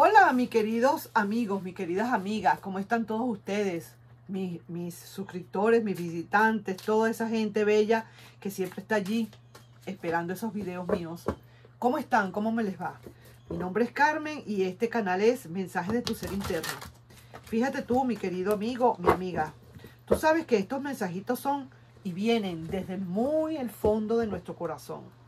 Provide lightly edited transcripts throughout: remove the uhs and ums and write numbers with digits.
Hola, mis queridos amigos, mis queridas amigas, ¿cómo están todos ustedes? Mis suscriptores, mis visitantes, toda esa gente bella que siempre está allí esperando esos videos míos. ¿Cómo están? ¿Cómo me les va? Mi nombre es Carmen y este canal es Mensajes de tu Ser Interno. Fíjate tú, mi querido amigo, mi amiga, tú sabes que estos mensajitos son y vienen desde muy el fondo de nuestro corazón.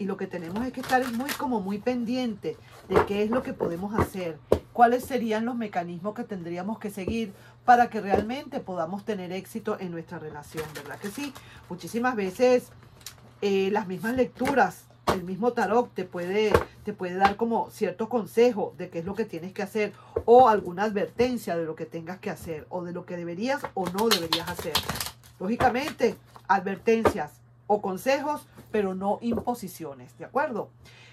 Y lo que tenemos es que estar muy pendiente de qué es lo que podemos hacer, cuáles serían los mecanismos que tendríamos que seguir para que realmente podamos tener éxito en nuestra relación, ¿verdad que sí? Muchísimas veces las mismas lecturas, el mismo tarot te puede dar como cierto consejo de qué es lo que tienes que hacer o alguna advertencia de lo que tengas que hacer o de lo que deberías o no deberías hacer. Lógicamente, advertencias o consejos, pero no imposiciones, ¿de acuerdo?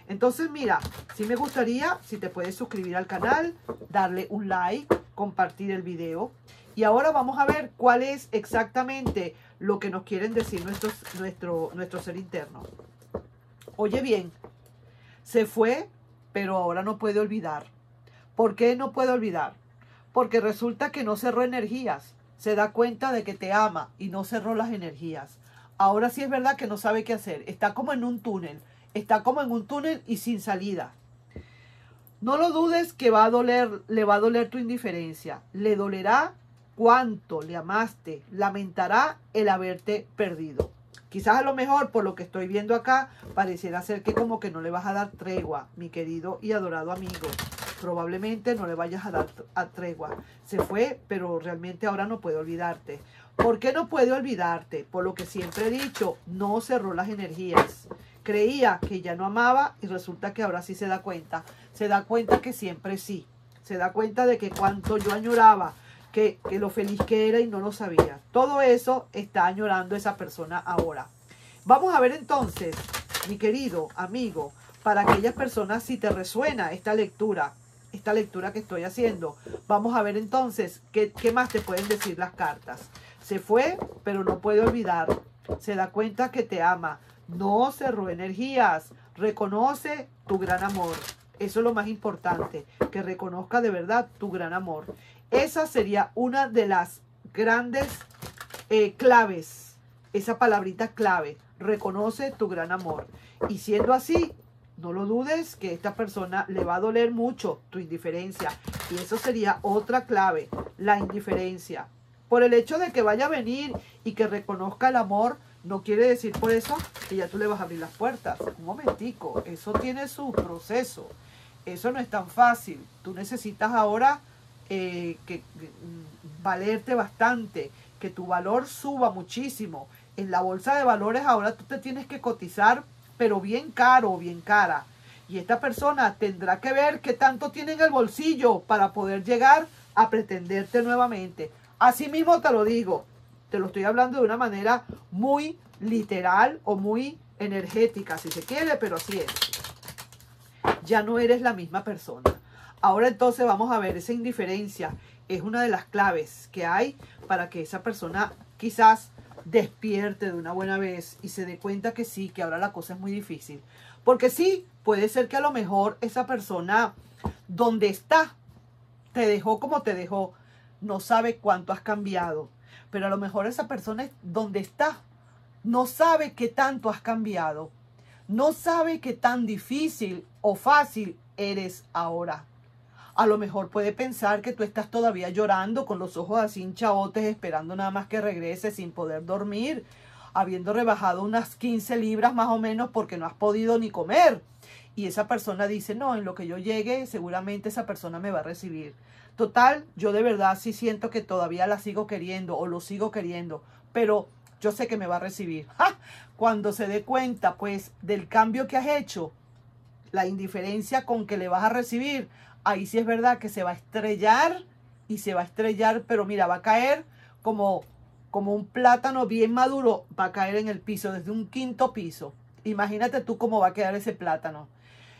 Entonces, mira, sí me gustaría, si te puedes suscribir al canal, darle un like, compartir el video. Y ahora vamos a ver cuál es exactamente lo que nos quieren decir nuestro ser interno. Oye bien, se fue, pero ahora no puede olvidar. ¿Por qué no puede olvidar? Porque resulta que no cerró energías. Se da cuenta de que te ama y no cerró las energías. Ahora sí es verdad que no sabe qué hacer. Está como en un túnel. Está como en un túnel y sin salida. No lo dudes que le va a doler tu indiferencia. Le dolerá cuánto le amaste. Lamentará el haberte perdido. Quizás a lo mejor, por lo que estoy viendo acá, pareciera ser que como que no le vas a dar tregua, mi querido y adorado amigo. Probablemente no le vayas a dar tregua. Se fue, pero realmente ahora no puede olvidarte. ¿Por qué no puede olvidarte? Por lo que siempre he dicho, no cerró las energías. Creía que ya no amaba y resulta que ahora sí se da cuenta. Se da cuenta que siempre sí. Se da cuenta de que cuánto yo añoraba, que lo feliz que era y no lo sabía. Todo eso está añorando esa persona ahora. Vamos a ver entonces, mi querido amigo, para aquellas personas, si te resuena esta lectura que estoy haciendo, vamos a ver entonces qué más te pueden decir las cartas. Se fue, pero no puede olvidar. Se da cuenta que te ama. No cerró energías. Reconoce tu gran amor. Eso es lo más importante, que reconozca de verdad tu gran amor. Esa sería una de las grandes claves. Esa palabrita clave. Reconoce tu gran amor. Y siendo así, no lo dudes que a esta persona le va a doler mucho tu indiferencia. Y eso sería otra clave, la indiferencia. Por el hecho de que vaya a venir y que reconozca el amor, no quiere decir por eso que ya tú le vas a abrir las puertas. Un momentico, eso tiene su proceso. Eso no es tan fácil. Tú necesitas ahora valerte bastante, que tu valor suba muchísimo. En la bolsa de valores ahora tú te tienes que cotizar, pero bien caro o bien cara. Y esta persona tendrá que ver qué tanto tiene en el bolsillo para poder llegar a pretenderte nuevamente. Así mismo te lo digo, te lo estoy hablando de una manera muy literal o muy energética, si se quiere, pero así es. Ya no eres la misma persona. Ahora entonces vamos a ver, esa indiferencia es una de las claves que hay para que esa persona quizás despierte de una buena vez y se dé cuenta que sí, que ahora la cosa es muy difícil. Porque sí, puede ser que a lo mejor esa persona donde está, te dejó como te dejó, no sabe cuánto has cambiado. Pero a lo mejor esa persona donde está, no sabe qué tanto has cambiado. No sabe qué tan difícil o fácil eres ahora. A lo mejor puede pensar que tú estás todavía llorando con los ojos así hinchaotes, esperando nada más que regrese sin poder dormir, habiendo rebajado unas 15 libras más o menos porque no has podido ni comer. Y esa persona dice, no, en lo que yo llegue, seguramente esa persona me va a recibir. Total, yo de verdad sí siento que todavía la sigo queriendo o lo sigo queriendo, pero yo sé que me va a recibir. ¡Ja! Cuando se dé cuenta, pues, del cambio que has hecho, la indiferencia con que le vas a recibir, ahí sí es verdad que se va a estrellar y se va a estrellar, pero mira, va a caer como un plátano bien maduro, va a caer en el piso, desde un 5.º piso. Imagínate tú cómo va a quedar ese plátano.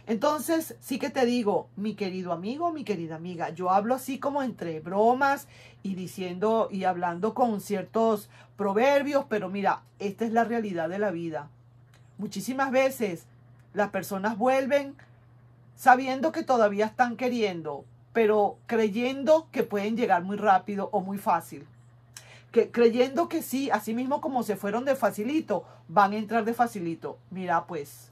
Entonces, sí que te digo, mi querido amigo, mi querida amiga, yo hablo así como entre bromas y diciendo y hablando con ciertos proverbios, pero mira, esta es la realidad de la vida. Muchísimas veces las personas vuelven sabiendo que todavía están queriendo, pero creyendo que pueden llegar muy rápido o muy fácil. Creyendo que sí, así mismo como se fueron de facilito, van a entrar de facilito. Mira, pues,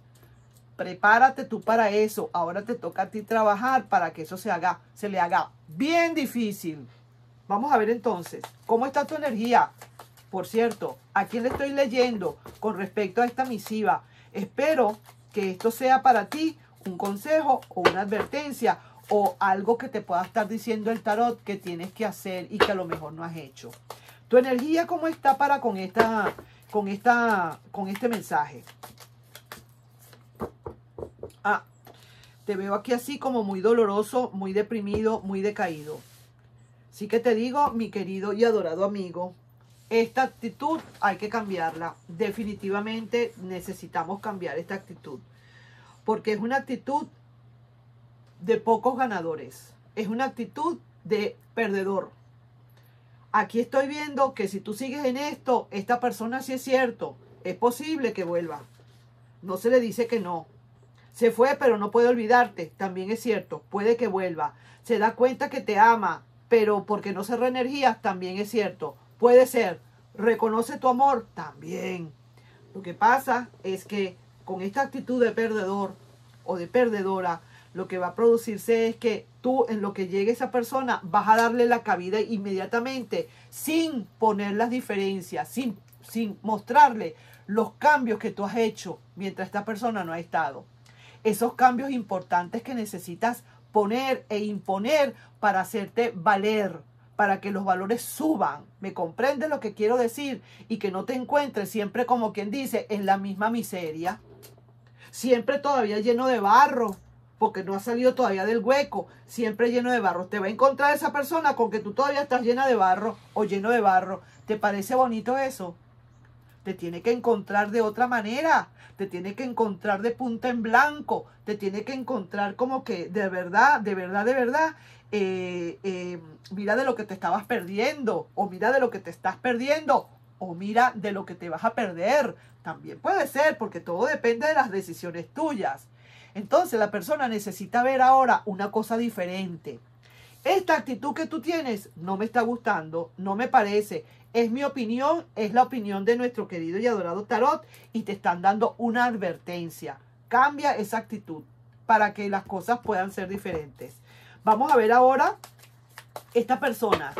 prepárate tú para eso. Ahora te toca a ti trabajar para que eso se le haga bien difícil. Vamos a ver entonces, ¿cómo está tu energía? Por cierto, ¿a quién le estoy leyendo con respecto a esta misiva? Espero que esto sea para ti un consejo o una advertencia o algo que te pueda estar diciendo el tarot que tienes que hacer y que a lo mejor no has hecho. ¿Tu energía cómo está para con este mensaje? Ah, te veo aquí así como muy doloroso, muy deprimido, muy decaído. Así que te digo, mi querido y adorado amigo, esta actitud hay que cambiarla. Definitivamente necesitamos cambiar esta actitud. Porque es una actitud de pocos ganadores. Es una actitud de perdedor. Aquí estoy viendo que si tú sigues en esto, esta persona sí es cierto. Es posible que vuelva. No se le dice que no. Se fue, pero no puede olvidarte. También es cierto. Puede que vuelva. Se da cuenta que te ama, pero porque no cerró energías, también es cierto. Puede ser. Reconoce tu amor, también. Lo que pasa es que con esta actitud de perdedor o de perdedora, lo que va a producirse es que tú, en lo que llegue esa persona, vas a darle la cabida inmediatamente, sin poner las diferencias, sin mostrarle los cambios que tú has hecho mientras esta persona no ha estado. Esos cambios importantes que necesitas poner e imponer para hacerte valer, para que los valores suban. ¿Me comprendes lo que quiero decir? Y que no te encuentres siempre, como quien dice, en la misma miseria. Siempre todavía lleno de barro, porque no has salido todavía del hueco. Siempre lleno de barro. Te va a encontrar esa persona con que tú todavía estás llena de barro o lleno de barro. ¿Te parece bonito eso? Te tiene que encontrar de otra manera. Te tiene que encontrar de punta en blanco. Te tiene que encontrar como que de verdad, de verdad, de verdad. Mira de lo que te estabas perdiendo. O mira de lo que te estás perdiendo. O mira de lo que te vas a perder. También puede ser, porque todo depende de las decisiones tuyas. Entonces la persona necesita ver ahora una cosa diferente. Esta actitud que tú tienes no me está gustando, no me parece. Es mi opinión, es la opinión de nuestro querido y adorado tarot y te están dando una advertencia. Cambia esa actitud para que las cosas puedan ser diferentes. Vamos a ver ahora esta persona.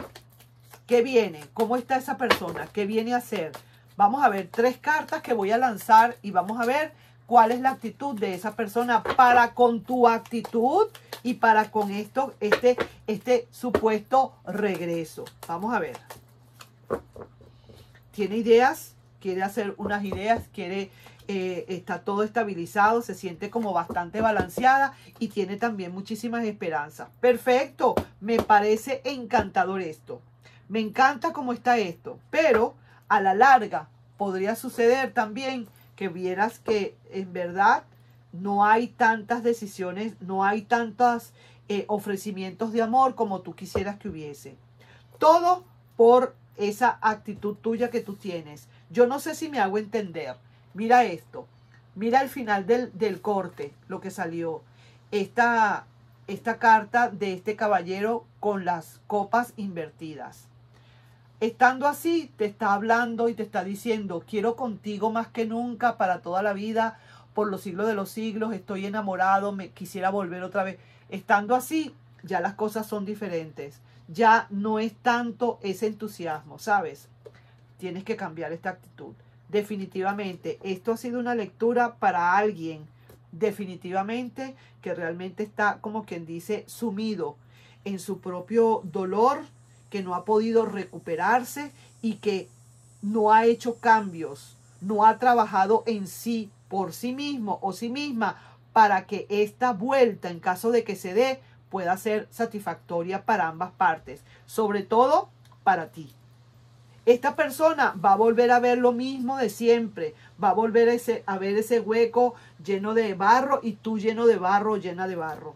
¿Qué viene? ¿Cómo está esa persona? ¿Qué viene a hacer? Vamos a ver 3 cartas que voy a lanzar y vamos a ver cuál es la actitud de esa persona para con tu actitud y para con esto, este supuesto regreso. Vamos a ver. ¿Tiene ideas? ¿Quiere hacer unas ideas? Está todo estabilizado, se siente como bastante balanceada y tiene también muchísimas esperanzas. Perfecto, me parece encantador esto. Me encanta cómo está esto, pero a la larga podría suceder también que vieras que en verdad no hay tantas decisiones, no hay tantos ofrecimientos de amor como tú quisieras que hubiese. Todo por esa actitud tuya que tú tienes. Yo no sé si me hago entender. Mira esto. Mira el final del corte, lo que salió. Esta carta de este caballero con las copas invertidas. Estando así, te está hablando y te está diciendo, quiero contigo más que nunca para toda la vida, por los siglos de los siglos, estoy enamorado, me quisiera volver otra vez. Estando así, ya las cosas son diferentes. Ya no es tanto ese entusiasmo, ¿sabes? Tienes que cambiar esta actitud. Definitivamente, esto ha sido una lectura para alguien, definitivamente, que realmente está, como quien dice, sumido en su propio dolor, que no ha podido recuperarse y que no ha hecho cambios, no ha trabajado en sí, por sí mismo o sí misma, para que esta vuelta, en caso de que se dé, pueda ser satisfactoria para ambas partes, sobre todo para ti. Esta persona va a volver a ver lo mismo de siempre, va a volver a ver ese hueco lleno de barro y tú lleno de barro, llena de barro.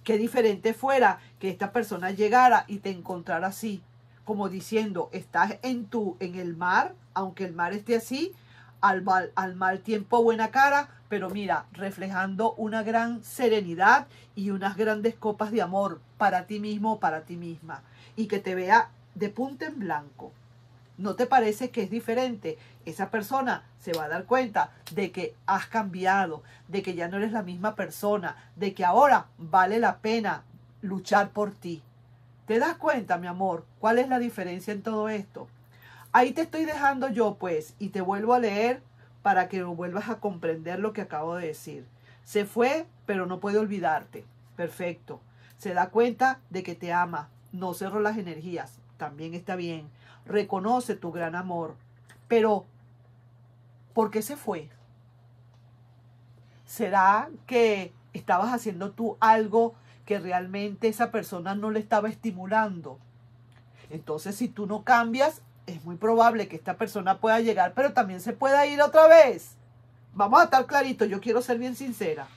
Qué diferente fuera que esta persona llegara y te encontrara así, como diciendo, estás en el mar, aunque el mar esté así, al mal tiempo buena cara, pero mira, reflejando una gran serenidad y unas grandes copas de amor para ti mismo o para ti misma. Y que te vea de punta en blanco. ¿No te parece que es diferente? Esa persona se va a dar cuenta de que has cambiado, de que ya no eres la misma persona, de que ahora vale la pena luchar por ti. ¿Te das cuenta, mi amor? ¿Cuál es la diferencia en todo esto? Ahí te estoy dejando yo, pues, y te vuelvo a leer para que vuelvas a comprender lo que acabo de decir. Se fue, pero no puede olvidarte. Perfecto. Se da cuenta de que te ama. No cerró las energías. También está bien. Reconoce tu gran amor. Pero, ¿por qué se fue? ¿Será que estabas haciendo tú algo que realmente esa persona no le estaba estimulando? Entonces, si tú no cambias, es muy probable que esta persona pueda llegar, pero también se pueda ir otra vez. Vamos a estar claritos, yo quiero ser bien sincera.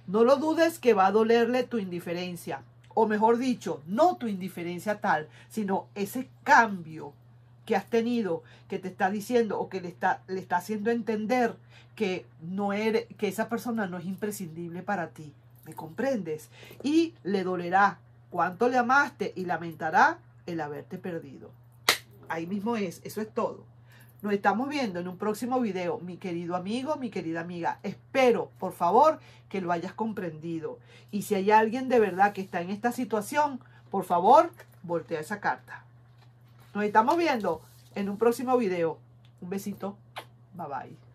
No lo dudes que va a dolerle tu indiferencia. O mejor dicho, no tu indiferencia tal, sino ese cambio que has tenido, que te está diciendo o que le está haciendo entender que que esa persona no es imprescindible para ti. ¿Me comprendes? Y le dolerá cuánto le amaste y lamentará el haberte perdido. Ahí mismo es, eso es todo. Nos estamos viendo en un próximo video, mi querido amigo, mi querida amiga. Espero, por favor, que lo hayas comprendido. Y si hay alguien de verdad que está en esta situación, por favor, voltea esa carta. Nos estamos viendo en un próximo video. Un besito. Bye bye.